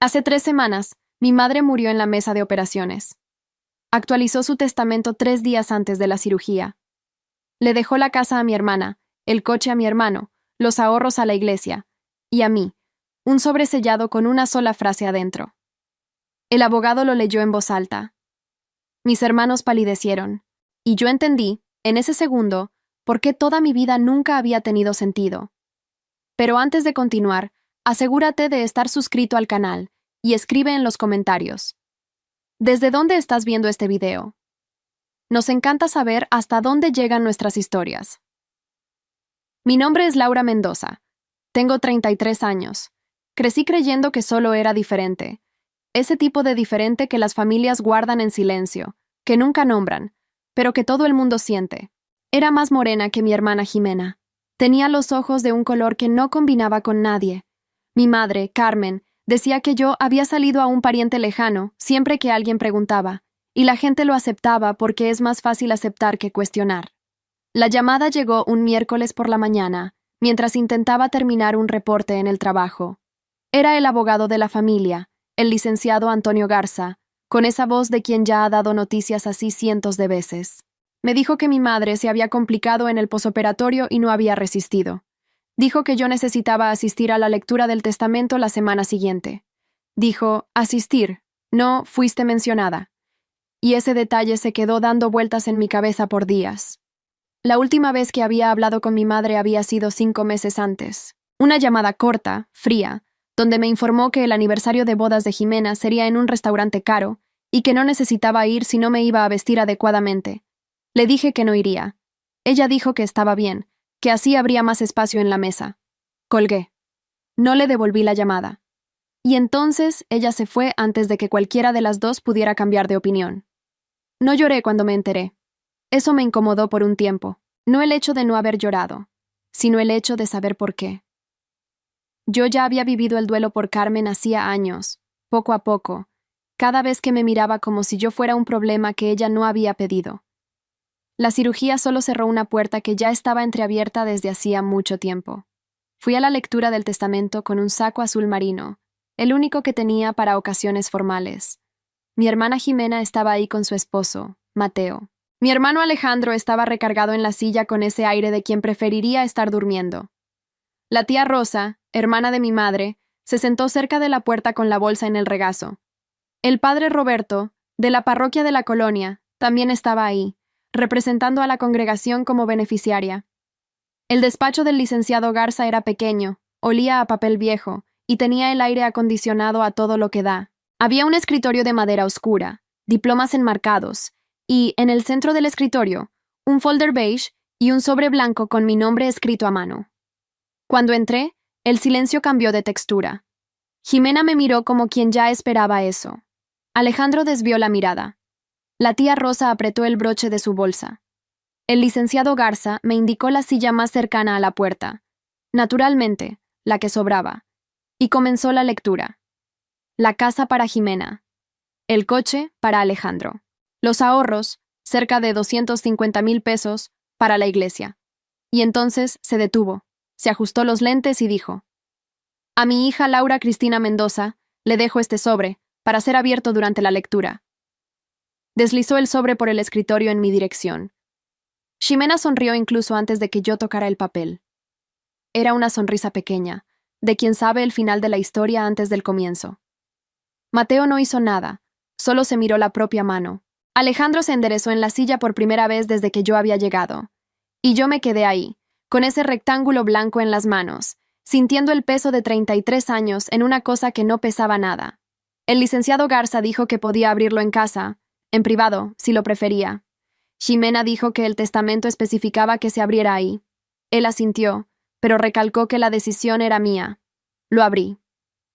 Hace 3 semanas, mi madre murió en la mesa de operaciones. Actualizó su testamento 3 días antes de la cirugía. Le dejó la casa a mi hermana, el coche a mi hermano, los ahorros a la iglesia, y a mí, un sobre sellado con una sola frase adentro. El abogado lo leyó en voz alta. Mis hermanos palidecieron, y yo entendí, en ese segundo, por qué toda mi vida nunca había tenido sentido. Pero antes de continuar, asegúrate de estar suscrito al canal y escribe en los comentarios. ¿Desde dónde estás viendo este video? Nos encanta saber hasta dónde llegan nuestras historias. Mi nombre es Laura Mendoza. Tengo 33 años. Crecí creyendo que solo era diferente. Ese tipo de diferente que las familias guardan en silencio, que nunca nombran, pero que todo el mundo siente. Era más morena que mi hermana Jimena. Tenía los ojos de un color que no combinaba con nadie. Mi madre, Carmen, decía que yo había salido a un pariente lejano siempre que alguien preguntaba, y la gente lo aceptaba porque es más fácil aceptar que cuestionar. La llamada llegó un miércoles por la mañana, mientras intentaba terminar un reporte en el trabajo. Era el abogado de la familia, el licenciado Antonio Garza, con esa voz de quien ya ha dado noticias así cientos de veces. Me dijo que mi madre se había complicado en el posoperatorio y no había resistido. Dijo que yo necesitaba asistir a la lectura del testamento la semana siguiente. Dijo, asistir, no fuiste mencionada. Y ese detalle se quedó dando vueltas en mi cabeza por días. La última vez que había hablado con mi madre había sido 5 meses antes. Una llamada corta, fría, donde me informó que el aniversario de bodas de Jimena sería en un restaurante caro y que no necesitaba ir si no me iba a vestir adecuadamente. Le dije que no iría. Ella dijo que estaba bien, que así habría más espacio en la mesa. Colgué. No le devolví la llamada. Y entonces ella se fue antes de que cualquiera de las dos pudiera cambiar de opinión. No lloré cuando me enteré. Eso me incomodó por un tiempo. No el hecho de no haber llorado, sino el hecho de saber por qué. Yo ya había vivido el duelo por Carmen hacía años, poco a poco, cada vez que me miraba como si yo fuera un problema que ella no había pedido. La cirugía solo cerró una puerta que ya estaba entreabierta desde hacía mucho tiempo. Fui a la lectura del testamento con un saco azul marino, el único que tenía para ocasiones formales. Mi hermana Jimena estaba ahí con su esposo, Mateo. Mi hermano Alejandro estaba recargado en la silla con ese aire de quien preferiría estar durmiendo. La tía Rosa, hermana de mi madre, se sentó cerca de la puerta con la bolsa en el regazo. El padre Roberto, de la parroquia de la colonia, también estaba ahí, representando a la congregación como beneficiaria. El despacho del licenciado Garza era pequeño, olía a papel viejo y tenía el aire acondicionado a todo lo que da. Había un escritorio de madera oscura, diplomas enmarcados, y, en el centro del escritorio, un folder beige y un sobre blanco con mi nombre escrito a mano. Cuando entré, el silencio cambió de textura. Jimena me miró como quien ya esperaba eso. Alejandro desvió la mirada. La tía Rosa apretó el broche de su bolsa. El licenciado Garza me indicó la silla más cercana a la puerta, naturalmente, la que sobraba, y comenzó la lectura. La casa para Jimena. El coche para Alejandro. Los ahorros, cerca de 250,000 pesos, para la iglesia. Y entonces se detuvo, se ajustó los lentes y dijo: a mi hija Laura Cristina Mendoza le dejo este sobre, para ser abierto durante la lectura. Deslizó el sobre por el escritorio en mi dirección. Ximena sonrió incluso antes de que yo tocara el papel. Era una sonrisa pequeña, de quien sabe el final de la historia antes del comienzo. Mateo no hizo nada, solo se miró la propia mano. Alejandro se enderezó en la silla por primera vez desde que yo había llegado. Y yo me quedé ahí, con ese rectángulo blanco en las manos, sintiendo el peso de 33 años en una cosa que no pesaba nada. El licenciado Garza dijo que podía abrirlo en casa, en privado, si lo prefería. Ximena dijo que el testamento especificaba que se abriera ahí. Él asintió, pero recalcó que la decisión era mía. Lo abrí.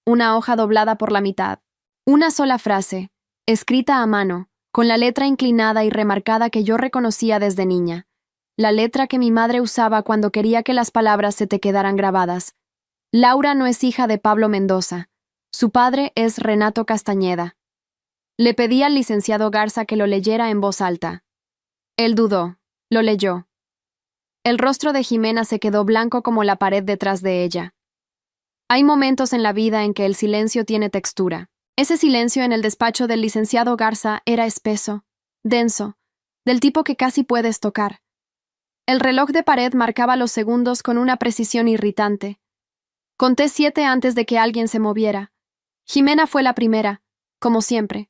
Una hoja doblada por la mitad. Una sola frase, escrita a mano, con la letra inclinada y remarcada que yo reconocía desde niña. La letra que mi madre usaba cuando quería que las palabras se te quedaran grabadas. Laura no es hija de Pablo Mendoza. Su padre es Renato Castañeda. Le pedí al licenciado Garza que lo leyera en voz alta. Él dudó. Lo leyó. El rostro de Jimena se quedó blanco como la pared detrás de ella. Hay momentos en la vida en que el silencio tiene textura. Ese silencio en el despacho del licenciado Garza era espeso, denso, del tipo que casi puedes tocar. El reloj de pared marcaba los segundos con una precisión irritante. Conté 7 antes de que alguien se moviera. Jimena fue la primera, como siempre.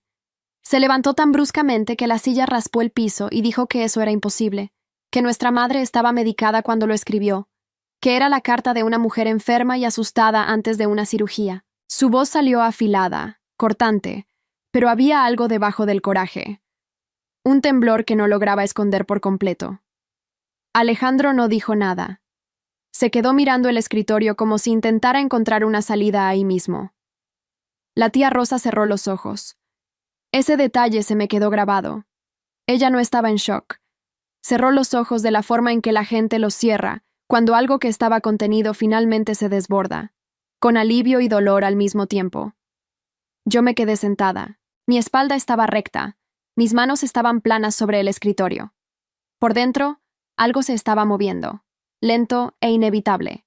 Se levantó tan bruscamente que la silla raspó el piso y dijo que eso era imposible, que nuestra madre estaba medicada cuando lo escribió, que era la carta de una mujer enferma y asustada antes de una cirugía. Su voz salió afilada, cortante, pero había algo debajo del coraje. Un temblor que no lograba esconder por completo. Alejandro no dijo nada. Se quedó mirando el escritorio como si intentara encontrar una salida ahí mismo. La tía Rosa cerró los ojos. Ese detalle se me quedó grabado. Ella no estaba en shock. Cerró los ojos de la forma en que la gente los cierra cuando algo que estaba contenido finalmente se desborda, con alivio y dolor al mismo tiempo. Yo me quedé sentada. Mi espalda estaba recta. Mis manos estaban planas sobre el escritorio. Por dentro, algo se estaba moviendo, lento e inevitable,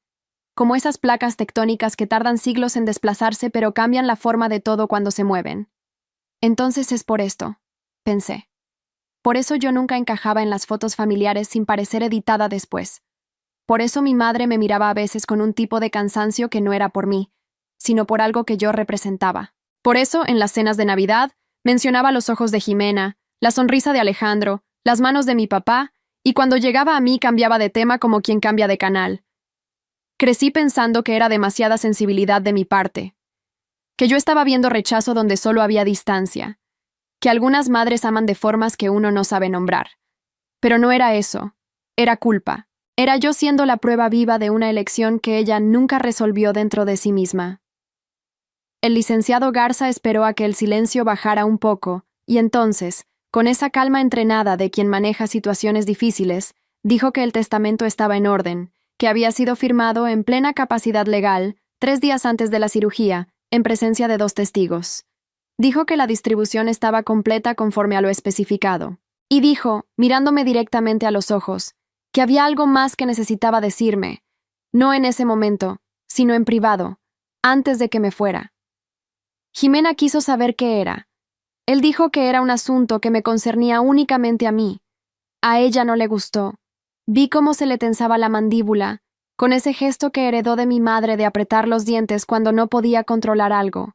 como esas placas tectónicas que tardan siglos en desplazarse pero cambian la forma de todo cuando se mueven. Entonces es por esto, pensé. Por eso yo nunca encajaba en las fotos familiares sin parecer editada después. Por eso mi madre me miraba a veces con un tipo de cansancio que no era por mí, sino por algo que yo representaba. Por eso, en las cenas de Navidad, mencionaba los ojos de Jimena, la sonrisa de Alejandro, las manos de mi papá, y cuando llegaba a mí cambiaba de tema como quien cambia de canal. Crecí pensando que era demasiada sensibilidad de mi parte, que yo estaba viendo rechazo donde solo había distancia, que algunas madres aman de formas que uno no sabe nombrar. Pero no era eso, era culpa. Era yo siendo la prueba viva de una elección que ella nunca resolvió dentro de sí misma. El licenciado Garza esperó a que el silencio bajara un poco, y entonces, con esa calma entrenada de quien maneja situaciones difíciles, dijo que el testamento estaba en orden, que había sido firmado en plena capacidad legal, 3 días antes de la cirugía, en presencia de 2 testigos. Dijo que la distribución estaba completa conforme a lo especificado. Y dijo, mirándome directamente a los ojos, que había algo más que necesitaba decirme, no en ese momento, sino en privado, antes de que me fuera. Jimena quiso saber qué era. Él dijo que era un asunto que me concernía únicamente a mí. A ella no le gustó. Vi cómo se le tensaba la mandíbula, con ese gesto que heredó de mi madre de apretar los dientes cuando no podía controlar algo.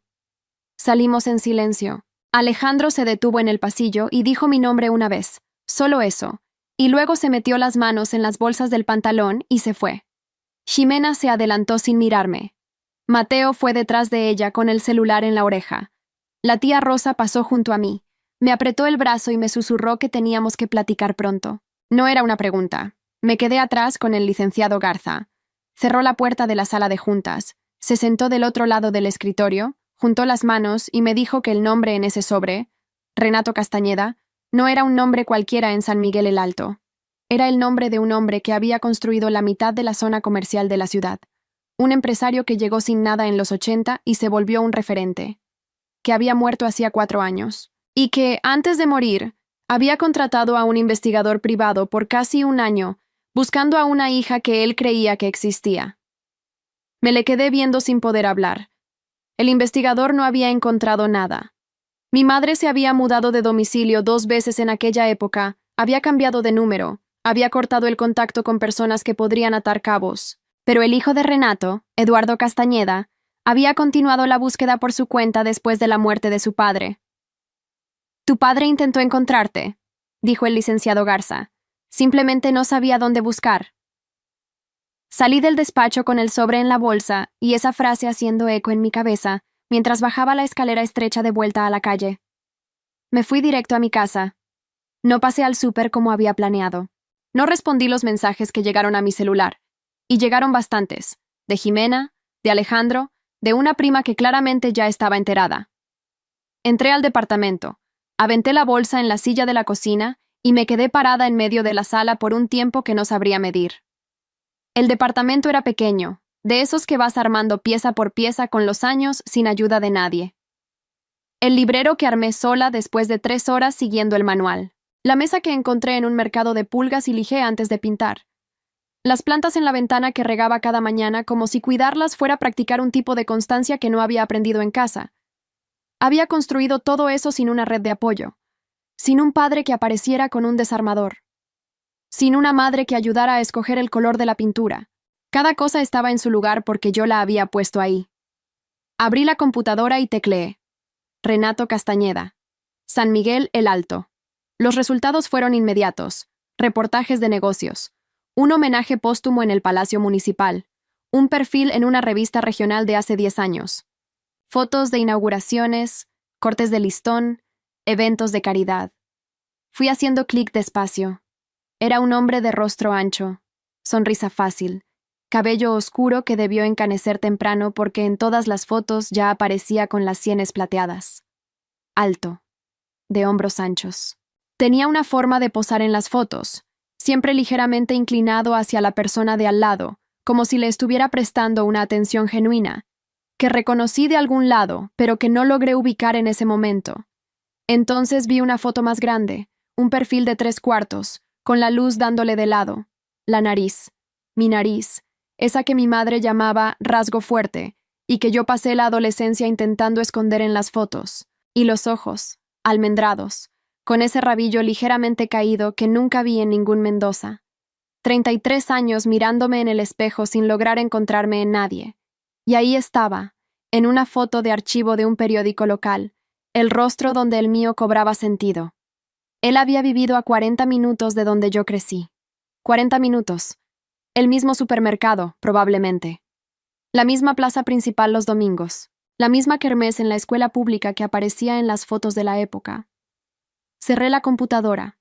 Salimos en silencio. Alejandro se detuvo en el pasillo y dijo mi nombre una vez, solo eso, y luego se metió las manos en las bolsas del pantalón y se fue. Jimena se adelantó sin mirarme. Mateo fue detrás de ella con el celular en la oreja. La tía Rosa pasó junto a mí. Me apretó el brazo y me susurró que teníamos que platicar pronto. No era una pregunta. Me quedé atrás con el licenciado Garza. Cerró la puerta de la sala de juntas. Se sentó del otro lado del escritorio, juntó las manos y me dijo que el nombre en ese sobre, Renato Castañeda, no era un nombre cualquiera en San Miguel el Alto. Era el nombre de un hombre que había construido la mitad de la zona comercial de la ciudad. Un empresario que llegó sin nada en los 80 y se volvió un referente. Que había muerto hacía 4 años. Y que, antes de morir, había contratado a un investigador privado por casi 1 año, buscando a una hija que él creía que existía. Me le quedé viendo sin poder hablar. El investigador no había encontrado nada. Mi madre se había mudado de domicilio 2 veces en aquella época, había cambiado de número, había cortado el contacto con personas que podrían atar cabos. Pero el hijo de Renato, Eduardo Castañeda, había continuado la búsqueda por su cuenta después de la muerte de su padre. «Tu padre intentó encontrarte», dijo el licenciado Garza. «Simplemente no sabía dónde buscar». Salí del despacho con el sobre en la bolsa y esa frase haciendo eco en mi cabeza mientras bajaba la escalera estrecha de vuelta a la calle. Me fui directo a mi casa. No pasé al súper como había planeado. No respondí los mensajes que llegaron a mi celular. Y llegaron bastantes. De Jimena, de Alejandro, de una prima que claramente ya estaba enterada. Entré al departamento. Aventé la bolsa en la silla de la cocina y me quedé parada en medio de la sala por un tiempo que no sabría medir. El departamento era pequeño, de esos que vas armando pieza por pieza con los años sin ayuda de nadie. El librero que armé sola después de 3 horas siguiendo el manual. La mesa que encontré en un mercado de pulgas y lijé antes de pintar. Las plantas en la ventana que regaba cada mañana como si cuidarlas fuera practicar un tipo de constancia que no había aprendido en casa. Había construido todo eso sin una red de apoyo, sin un padre que apareciera con un desarmador, sin una madre que ayudara a escoger el color de la pintura. Cada cosa estaba en su lugar porque yo la había puesto ahí. Abrí la computadora y tecleé. Renato Castañeda. San Miguel el Alto. Los resultados fueron inmediatos. Reportajes de negocios. Un homenaje póstumo en el Palacio Municipal. Un perfil en una revista regional de hace 10 años. Fotos de inauguraciones, cortes de listón, eventos de caridad. Fui haciendo clic despacio. Era un hombre de rostro ancho, sonrisa fácil, cabello oscuro que debió encanecer temprano porque en todas las fotos ya aparecía con las sienes plateadas. Alto, de hombros anchos. Tenía una forma de posar en las fotos, siempre ligeramente inclinado hacia la persona de al lado, como si le estuviera prestando una atención genuina, que reconocí de algún lado, pero que no logré ubicar en ese momento. Entonces vi una foto más grande, un perfil de 3/4, con la luz dándole de lado. La nariz, mi nariz, esa que mi madre llamaba rasgo fuerte, y que yo pasé la adolescencia intentando esconder en las fotos. Y los ojos, almendrados, con ese rabillo ligeramente caído que nunca vi en ningún Mendoza. 33 años mirándome en el espejo sin lograr encontrarme en nadie. Y ahí estaba, en una foto de archivo de un periódico local, el rostro donde el mío cobraba sentido. Él había vivido a 40 minutos de donde yo crecí. 40 minutos. El mismo supermercado, probablemente. La misma plaza principal los domingos. La misma kermés en la escuela pública que aparecía en las fotos de la época. Cerré la computadora.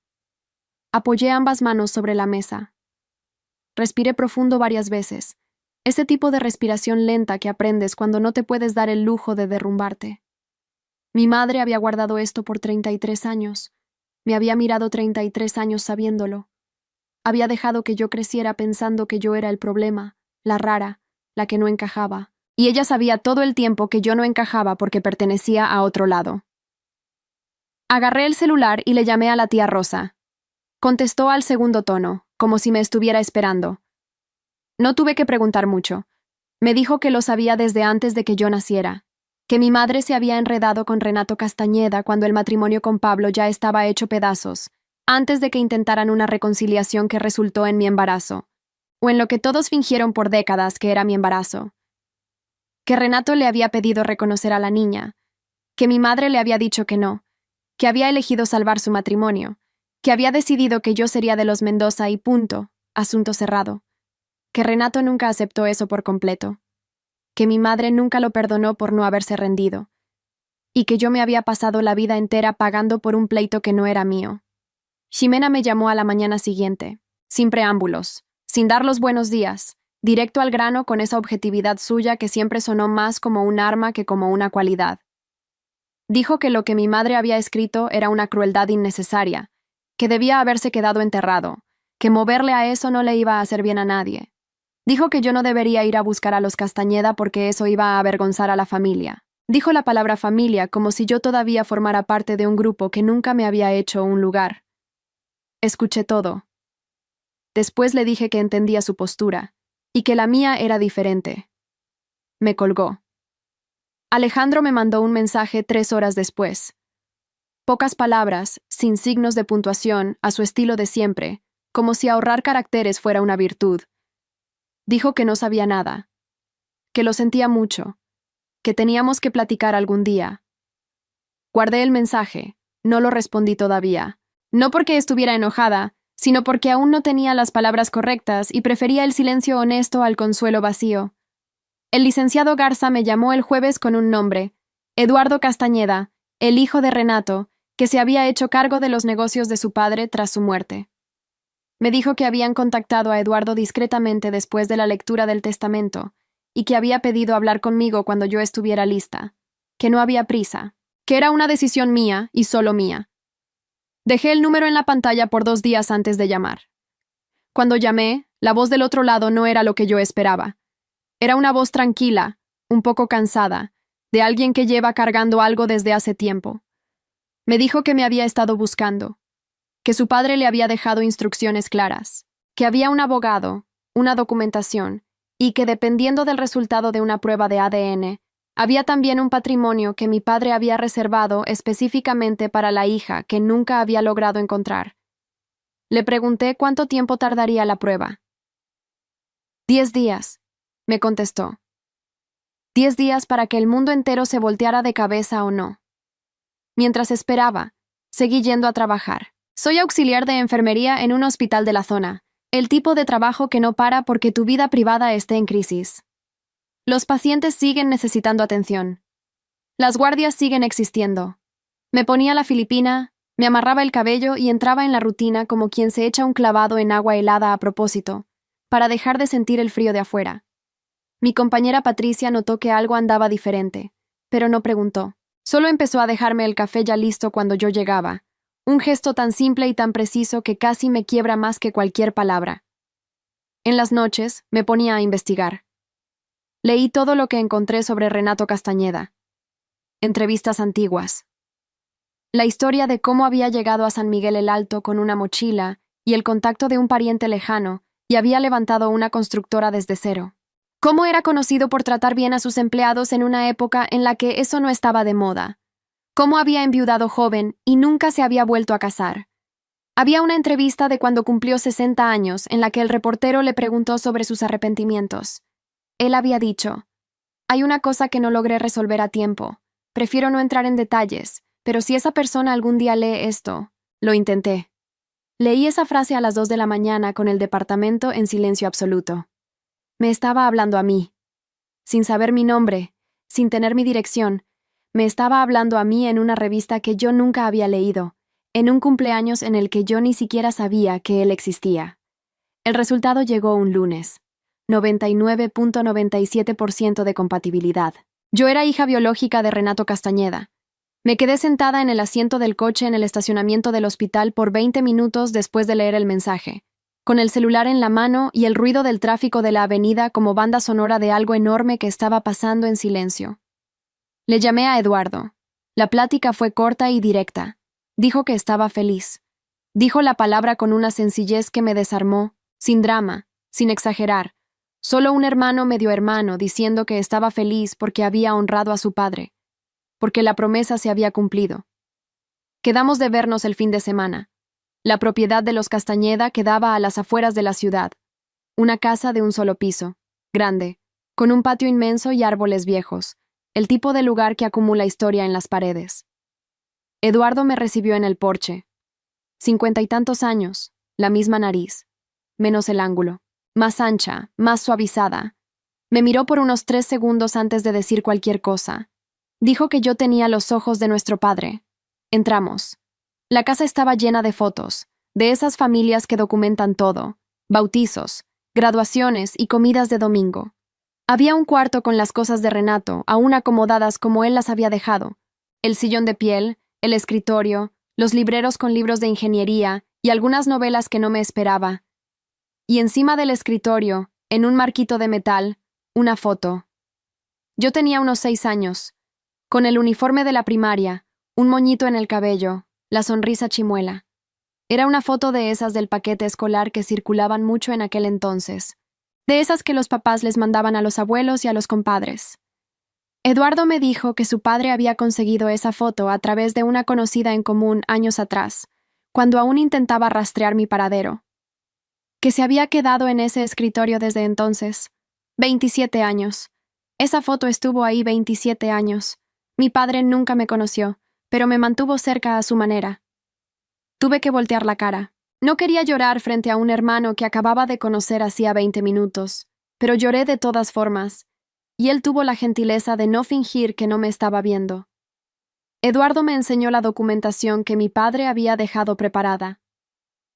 Apoyé ambas manos sobre la mesa. Respiré profundo varias veces. Ese tipo de respiración lenta que aprendes cuando no te puedes dar el lujo de derrumbarte. Mi madre había guardado esto por 33 años. Me había mirado 33 años sabiéndolo. Había dejado que yo creciera pensando que yo era el problema, la rara, la que no encajaba. Y ella sabía todo el tiempo que yo no encajaba porque pertenecía a otro lado. Agarré el celular y le llamé a la tía Rosa. Contestó al segundo tono, como si me estuviera esperando. No tuve que preguntar mucho. Me dijo que lo sabía desde antes de que yo naciera, que mi madre se había enredado con Renato Castañeda cuando el matrimonio con Pablo ya estaba hecho pedazos, antes de que intentaran una reconciliación que resultó en mi embarazo, o en lo que todos fingieron por décadas que era mi embarazo. Que Renato le había pedido reconocer a la niña, que mi madre le había dicho que no, que había elegido salvar su matrimonio, que había decidido que yo sería de los Mendoza y punto, asunto cerrado. Que Renato nunca aceptó eso por completo, que mi madre nunca lo perdonó por no haberse rendido, y que yo me había pasado la vida entera pagando por un pleito que no era mío. Ximena me llamó a la mañana siguiente, sin preámbulos, sin dar los buenos días, directo al grano con esa objetividad suya que siempre sonó más como un arma que como una cualidad. Dijo que lo que mi madre había escrito era una crueldad innecesaria, que debía haberse quedado enterrado, que moverle a eso no le iba a hacer bien a nadie. Dijo que yo no debería ir a buscar a los Castañeda porque eso iba a avergonzar a la familia. Dijo la palabra familia como si yo todavía formara parte de un grupo que nunca me había hecho un lugar. Escuché todo. Después le dije que entendía su postura, y que la mía era diferente. Me colgó. Alejandro me mandó un mensaje 3 horas después. Pocas palabras, sin signos de puntuación, a su estilo de siempre, como si ahorrar caracteres fuera una virtud. Dijo que no sabía nada, que lo sentía mucho, que teníamos que platicar algún día. Guardé el mensaje, no lo respondí todavía, no porque estuviera enojada, sino porque aún no tenía las palabras correctas y prefería el silencio honesto al consuelo vacío. El licenciado Garza me llamó el jueves con un nombre, Eduardo Castañeda, el hijo de Renato, que se había hecho cargo de los negocios de su padre tras su muerte. Me dijo que habían contactado a Eduardo discretamente después de la lectura del testamento y que había pedido hablar conmigo cuando yo estuviera lista, que no había prisa, que era una decisión mía y solo mía. Dejé el número en la pantalla por 2 días antes de llamar. Cuando llamé, la voz del otro lado no era lo que yo esperaba. Era una voz tranquila, un poco cansada, de alguien que lleva cargando algo desde hace tiempo. Me dijo que me había estado buscando, que su padre le había dejado instrucciones claras, que había un abogado, una documentación, y que dependiendo del resultado de una prueba de ADN, había también un patrimonio que mi padre había reservado específicamente para la hija que nunca había logrado encontrar. Le pregunté cuánto tiempo tardaría la prueba. 10 días, me contestó. 10 días para que el mundo entero se volteara de cabeza o no. Mientras esperaba, seguí yendo a trabajar. Soy auxiliar de enfermería en un hospital de la zona, el tipo de trabajo que no para porque tu vida privada esté en crisis. Los pacientes siguen necesitando atención. Las guardias siguen existiendo. Me ponía la filipina, me amarraba el cabello y entraba en la rutina como quien se echa un clavado en agua helada a propósito, para dejar de sentir el frío de afuera. Mi compañera Patricia notó que algo andaba diferente, pero no preguntó. Solo empezó a dejarme el café ya listo cuando yo llegaba, un gesto tan simple y tan preciso que casi me quiebra más que cualquier palabra. En las noches me ponía a investigar. Leí todo lo que encontré sobre Renato Castañeda. Entrevistas antiguas. La historia de cómo había llegado a San Miguel el Alto con una mochila y el contacto de un pariente lejano y había levantado una constructora desde cero. Cómo era conocido por tratar bien a sus empleados en una época en la que eso no estaba de moda. Cómo había enviudado joven y nunca se había vuelto a casar. Había una entrevista de cuando cumplió 60 años en la que el reportero le preguntó sobre sus arrepentimientos. Él había dicho: «Hay una cosa que no logré resolver a tiempo. Prefiero no entrar en detalles, pero si esa persona algún día lee esto, lo intenté». Leí esa frase a las 2 de la mañana con el departamento en silencio absoluto. Me estaba hablando a mí. Sin saber mi nombre, sin tener mi dirección, me estaba hablando a mí en una revista que yo nunca había leído, en un cumpleaños en el que yo ni siquiera sabía que él existía. El resultado llegó un lunes. 99.97% de compatibilidad. Yo era hija biológica de Renato Castañeda. Me quedé sentada en el asiento del coche en el estacionamiento del hospital por 20 minutos después de leer el mensaje, con el celular en la mano y el ruido del tráfico de la avenida como banda sonora de algo enorme que estaba pasando en silencio. Le llamé a Eduardo. La plática fue corta y directa. Dijo que estaba feliz. Dijo la palabra con una sencillez que me desarmó, sin drama, sin exagerar. Solo un hermano medio hermano diciendo que estaba feliz porque había honrado a su padre, porque la promesa se había cumplido. Quedamos de vernos el fin de semana. La propiedad de los Castañeda quedaba a las afueras de la ciudad. Una casa de un solo piso, grande, con un patio inmenso y árboles viejos, el tipo de lugar que acumula historia en las paredes. Eduardo me recibió en el porche. 50 y tantos años, la misma nariz, menos el ángulo, más ancha, más suavizada. Me miró por unos 3 segundos antes de decir cualquier cosa. Dijo que yo tenía los ojos de nuestro padre. Entramos. La casa estaba llena de fotos, de esas familias que documentan todo, bautizos, graduaciones y comidas de domingo. Había un cuarto con las cosas de Renato, aún acomodadas como él las había dejado. El sillón de piel, el escritorio, los libreros con libros de ingeniería y algunas novelas que no me esperaba. Y encima del escritorio, en un marquito de metal, una foto. Yo tenía unos 6 años, con el uniforme de la primaria, un moñito en el cabello, la sonrisa chimuela. Era una foto de esas del paquete escolar que circulaban mucho en aquel entonces, de esas que los papás les mandaban a los abuelos y a los compadres. Eduardo me dijo que su padre había conseguido esa foto a través de una conocida en común años atrás, cuando aún intentaba rastrear mi paradero. Que se había quedado en ese escritorio desde entonces. 27 años. Esa foto estuvo ahí 27 años. Mi padre nunca me conoció, pero me mantuvo cerca a su manera. Tuve que voltear la cara. No quería llorar frente a un hermano que acababa de conocer hacía 20 minutos, pero lloré de todas formas, y él tuvo la gentileza de no fingir que no me estaba viendo. Eduardo me enseñó la documentación que mi padre había dejado preparada.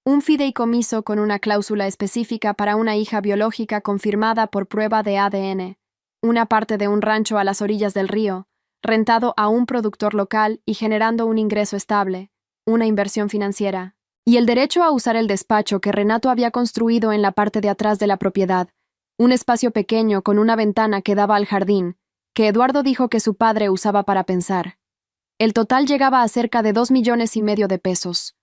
Un fideicomiso con una cláusula específica para una hija biológica confirmada por prueba de ADN, una parte de un rancho a las orillas del río, rentado a un productor local y generando un ingreso estable, una inversión financiera, y el derecho a usar el despacho que Renato había construido en la parte de atrás de la propiedad, un espacio pequeño con una ventana que daba al jardín, que Eduardo dijo que su padre usaba para pensar. El total llegaba a cerca de 2,5 millones de pesos.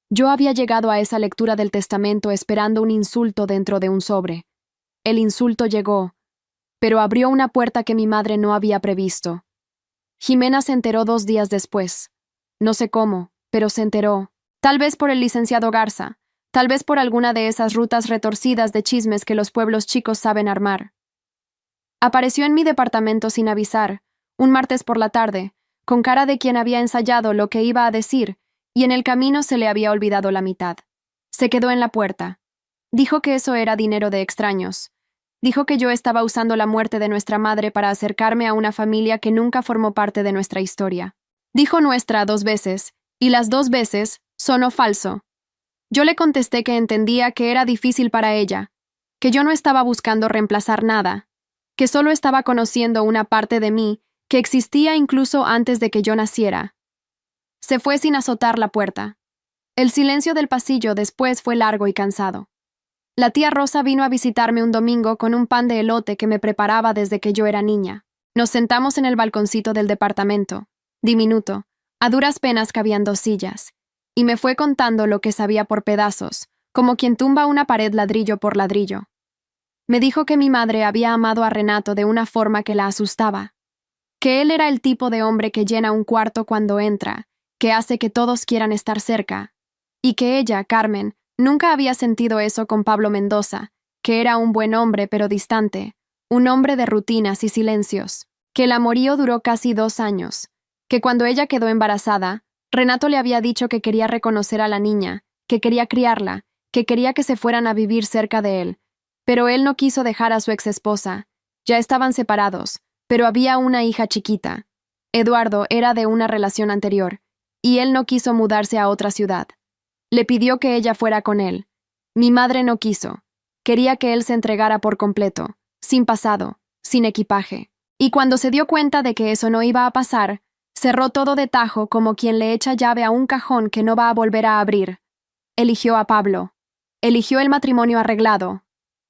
Yo había llegado a esa lectura del testamento esperando un insulto dentro de un sobre, el insulto llegó, pero abrió una puerta que mi madre no había previsto. Jimena se enteró 2 días después. No sé cómo, pero se enteró. Tal vez por el licenciado Garza, tal vez por alguna de esas rutas retorcidas de chismes que los pueblos chicos saben armar. Apareció en mi departamento sin avisar, un martes por la tarde, con cara de quien había ensayado lo que iba a decir, y en el camino se le había olvidado la mitad. Se quedó en la puerta. Dijo que eso era dinero de extraños. Dijo que yo estaba usando la muerte de nuestra madre para acercarme a una familia que nunca formó parte de nuestra historia. Dijo nuestra 2 veces, y las 2 veces sonó falso. Yo le contesté que entendía que era difícil para ella, que yo no estaba buscando reemplazar nada, que solo estaba conociendo una parte de mí que existía incluso antes de que yo naciera. Se fue sin azotar la puerta. El silencio del pasillo después fue largo y cansado. La tía Rosa vino a visitarme un domingo con un pan de elote que me preparaba desde que yo era niña. Nos sentamos en el balconcito del departamento, diminuto, a duras penas cabían 2 sillas, y me fue contando lo que sabía por pedazos, como quien tumba una pared ladrillo por ladrillo. Me dijo que mi madre había amado a Renato de una forma que la asustaba, que él era el tipo de hombre que llena un cuarto cuando entra, que hace que todos quieran estar cerca, y que ella, Carmen, nunca había sentido eso con Pablo Mendoza, que era un buen hombre pero distante, un hombre de rutinas y silencios, que el amorío duró casi 2 años, que cuando ella quedó embarazada, Renato le había dicho que quería reconocer a la niña, que quería criarla, que quería que se fueran a vivir cerca de él, pero él no quiso dejar a su exesposa. Ya estaban separados, pero había una hija chiquita. Eduardo era de una relación anterior, y él no quiso mudarse a otra ciudad. Le pidió que ella fuera con él. Mi madre no quiso. Quería que él se entregara por completo, sin pasado, sin equipaje. Y cuando se dio cuenta de que eso no iba a pasar, cerró todo de tajo como quien le echa llave a un cajón que no va a volver a abrir. Eligió a Pablo. Eligió el matrimonio arreglado.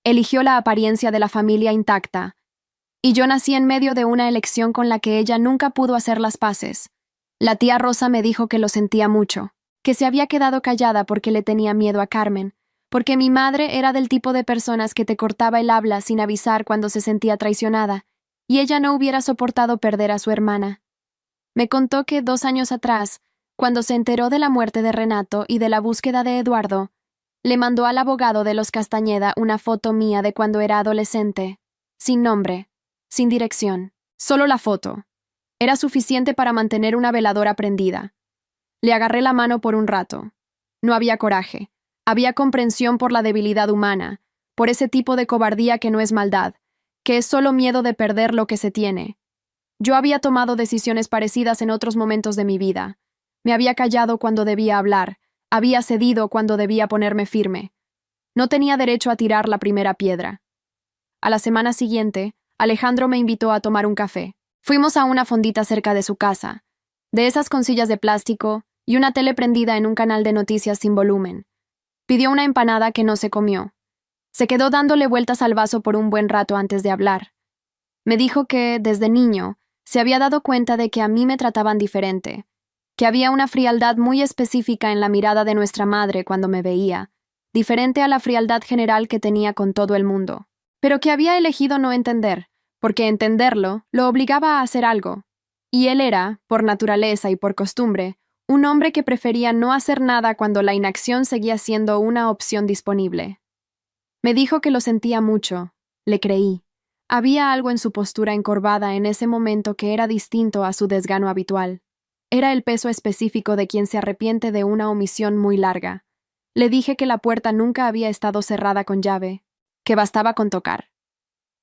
Eligió la apariencia de la familia intacta. Y yo nací en medio de una elección con la que ella nunca pudo hacer las paces. La tía Rosa me dijo que lo sentía mucho, que se había quedado callada porque le tenía miedo a Carmen, porque mi madre era del tipo de personas que te cortaba el habla sin avisar cuando se sentía traicionada, y ella no hubiera soportado perder a su hermana. Me contó que 2 años atrás, cuando se enteró de la muerte de Renato y de la búsqueda de Eduardo, le mandó al abogado de los Castañeda una foto mía de cuando era adolescente, sin nombre, sin dirección, solo la foto. Era suficiente para mantener una veladora prendida. Le agarré la mano por un rato. No había coraje. Había comprensión por la debilidad humana, por ese tipo de cobardía que no es maldad, que es solo miedo de perder lo que se tiene. Yo había tomado decisiones parecidas en otros momentos de mi vida. Me había callado cuando debía hablar, había cedido cuando debía ponerme firme. No tenía derecho a tirar la primera piedra. A la semana siguiente, Alejandro me invitó a tomar un café. Fuimos a una fondita cerca de su casa, de esas con sillas de plástico y una tele prendida en un canal de noticias sin volumen. Pidió una empanada que no se comió. Se quedó dándole vueltas al vaso por un buen rato antes de hablar. Me dijo que, desde niño, se había dado cuenta de que a mí me trataban diferente, que había una frialdad muy específica en la mirada de nuestra madre cuando me veía, diferente a la frialdad general que tenía con todo el mundo, pero que había elegido no entender, porque entenderlo lo obligaba a hacer algo. Y él era, por naturaleza y por costumbre, un hombre que prefería no hacer nada cuando la inacción seguía siendo una opción disponible. Me dijo que lo sentía mucho. Le creí. Había algo en su postura encorvada en ese momento que era distinto a su desgano habitual. Era el peso específico de quien se arrepiente de una omisión muy larga. Le dije que la puerta nunca había estado cerrada con llave, que bastaba con tocar.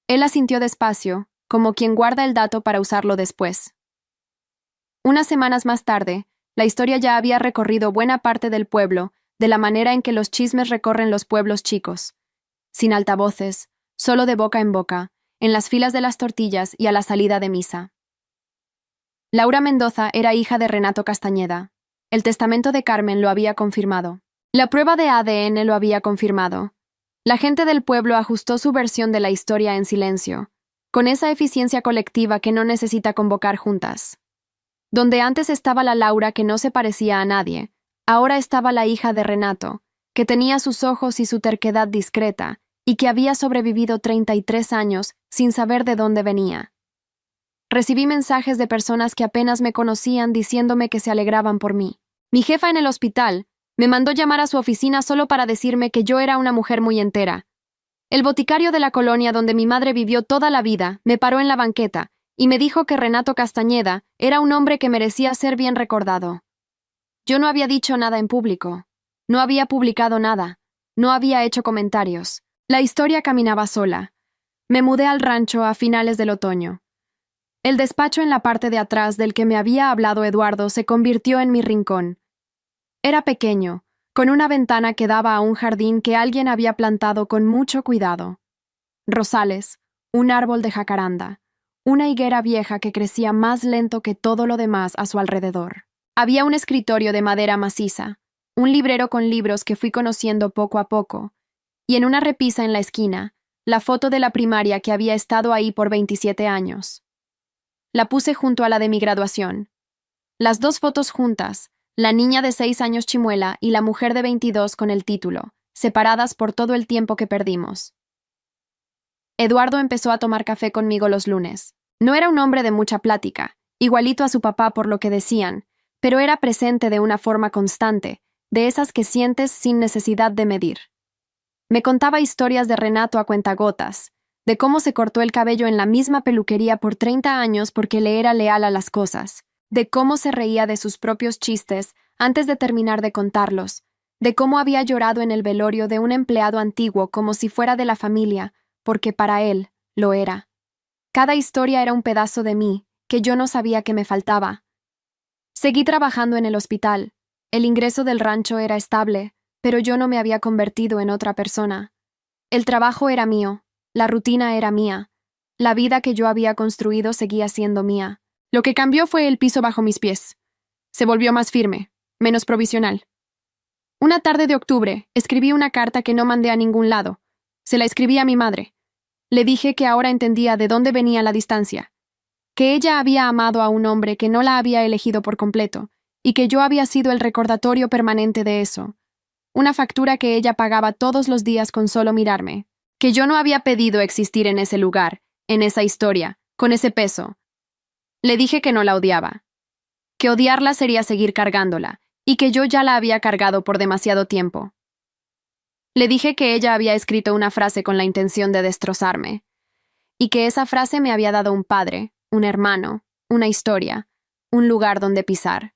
Él asintió despacio, como quien guarda el dato para usarlo después. Unas semanas más tarde, la historia ya había recorrido buena parte del pueblo, de la manera en que los chismes recorren los pueblos chicos. Sin altavoces, solo de boca en boca, en las filas de las tortillas y a la salida de misa. Laura Mendoza era hija de Renato Castañeda. El testamento de Carmen lo había confirmado. La prueba de ADN lo había confirmado. La gente del pueblo ajustó su versión de la historia en silencio, con esa eficiencia colectiva que no necesita convocar juntas. Donde antes estaba la Laura que no se parecía a nadie, ahora estaba la hija de Renato, que tenía sus ojos y su terquedad discreta, y que había sobrevivido 33 años sin saber de dónde venía. Recibí mensajes de personas que apenas me conocían diciéndome que se alegraban por mí. Mi jefa en el hospital me mandó llamar a su oficina solo para decirme que yo era una mujer muy entera. El boticario de la colonia donde mi madre vivió toda la vida me paró en la banqueta y me dijo que Renato Castañeda era un hombre que merecía ser bien recordado. Yo no había dicho nada en público, no había publicado nada, no había hecho comentarios. La historia caminaba sola. Me mudé al rancho a finales del otoño. El despacho en la parte de atrás del que me había hablado Eduardo se convirtió en mi rincón. Era pequeño, con una ventana que daba a un jardín que alguien había plantado con mucho cuidado. Rosales, un árbol de jacaranda, una higuera vieja que crecía más lento que todo lo demás a su alrededor. Había un escritorio de madera maciza, un librero con libros que fui conociendo poco a poco, y en una repisa en la esquina, la foto de la primaria que había estado ahí por 27 años. La puse junto a la de mi graduación. Las dos fotos juntas, la niña de 6 años chimuela y la mujer de 22 con el título, separadas por todo el tiempo que perdimos. Eduardo empezó a tomar café conmigo los lunes. No era un hombre de mucha plática, igualito a su papá por lo que decían, pero era presente de una forma constante, de esas que sientes sin necesidad de medir. Me contaba historias de Renato a cuentagotas, de cómo se cortó el cabello en la misma peluquería por 30 años porque le era leal a las cosas, de cómo se reía de sus propios chistes antes de terminar de contarlos, de cómo había llorado en el velorio de un empleado antiguo como si fuera de la familia, porque para él lo era. Cada historia era un pedazo de mí, que yo no sabía que me faltaba. Seguí trabajando en el hospital. El ingreso del rancho era estable, pero yo no me había convertido en otra persona. El trabajo era mío, la rutina era mía, la vida que yo había construido seguía siendo mía. Lo que cambió fue el piso bajo mis pies. Se volvió más firme, menos provisional. Una tarde de octubre, escribí una carta que no mandé a ningún lado. Se la escribí a mi madre. Le dije que ahora entendía de dónde venía la distancia, que ella había amado a un hombre que no la había elegido por completo, y que yo había sido el recordatorio permanente de eso. Una factura que ella pagaba todos los días con solo mirarme, que yo no había pedido existir en ese lugar, en esa historia, con ese peso. Le dije que no la odiaba, que odiarla sería seguir cargándola, y que yo ya la había cargado por demasiado tiempo. Le dije que ella había escrito una frase con la intención de destrozarme, y que esa frase me había dado un padre, un hermano, una historia, un lugar donde pisar.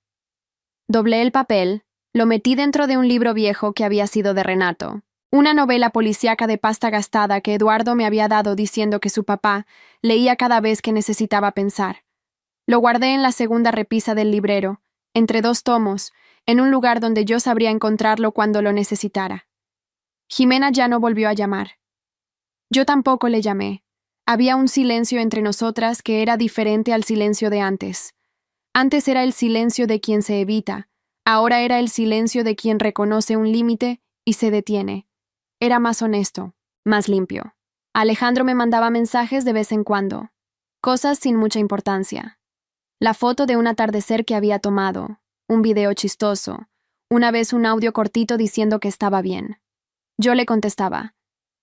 Doblé el papel, lo metí dentro de un libro viejo que había sido de Renato, una novela policíaca de pasta gastada que Eduardo me había dado diciendo que su papá leía cada vez que necesitaba pensar. Lo guardé en la segunda repisa del librero, entre 2 tomos, en un lugar donde yo sabría encontrarlo cuando lo necesitara. Jimena ya no volvió a llamar. Yo tampoco le llamé. Había un silencio entre nosotras que era diferente al silencio de antes. Antes era el silencio de quien se evita, ahora era el silencio de quien reconoce un límite y se detiene. Era más honesto, más limpio. Alejandro me mandaba mensajes de vez en cuando, cosas sin mucha importancia. La foto de un atardecer que había tomado, un video chistoso, una vez un audio cortito diciendo que estaba bien. Yo le contestaba.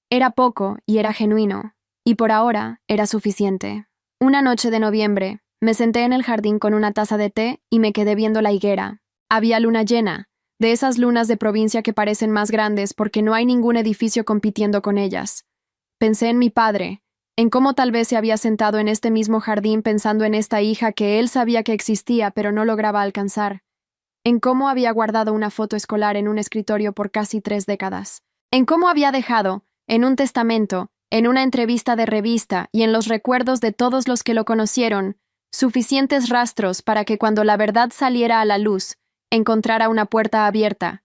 Era poco y era genuino, y por ahora era suficiente. Una noche de noviembre, me senté en el jardín con una taza de té y me quedé viendo la higuera. Había luna llena, de esas lunas de provincia que parecen más grandes porque no hay ningún edificio compitiendo con ellas. Pensé en mi padre, en cómo tal vez se había sentado en este mismo jardín pensando en esta hija que él sabía que existía pero no lograba alcanzar. En cómo había guardado una foto escolar en un escritorio por casi 3 décadas. En cómo había dejado, en un testamento, en una entrevista de revista y en los recuerdos de todos los que lo conocieron, suficientes rastros para que cuando la verdad saliera a la luz, encontrara una puerta abierta.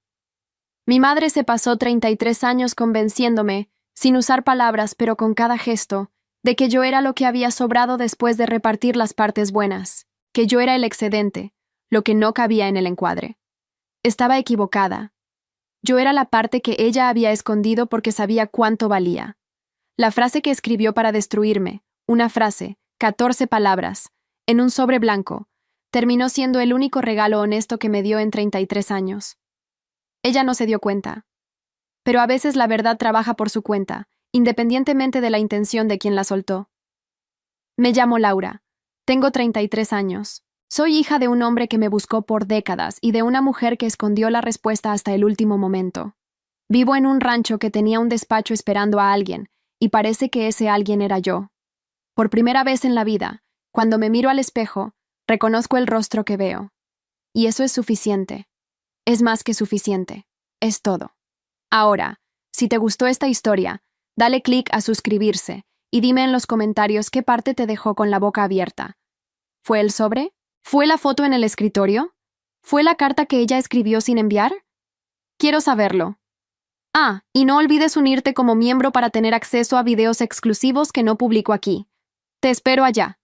Mi madre se pasó 33 años convenciéndome, sin usar palabras pero con cada gesto, de que yo era lo que había sobrado después de repartir las partes buenas, que yo era el excedente, lo que no cabía en el encuadre. Estaba equivocada. Yo era la parte que ella había escondido porque sabía cuánto valía. La frase que escribió para destruirme, una frase, 14 palabras, en un sobre blanco, terminó siendo el único regalo honesto que me dio en 33 años. Ella no se dio cuenta. Pero a veces la verdad trabaja por su cuenta, independientemente de la intención de quien la soltó. Me llamo Laura. Tengo 33 años. Soy hija de un hombre que me buscó por décadas y de una mujer que escondió la respuesta hasta el último momento. Vivo en un rancho que tenía un despacho esperando a alguien, y parece que ese alguien era yo. Por primera vez en la vida, cuando me miro al espejo, reconozco el rostro que veo. Y eso es suficiente. Es más que suficiente. Es todo. Ahora, si te gustó esta historia, dale clic a suscribirse y dime en los comentarios qué parte te dejó con la boca abierta. ¿Fue el sobre? ¿Fue la foto en el escritorio? ¿Fue la carta que ella escribió sin enviar? Quiero saberlo. Ah, y no olvides unirte como miembro para tener acceso a videos exclusivos que no publico aquí. Te espero allá.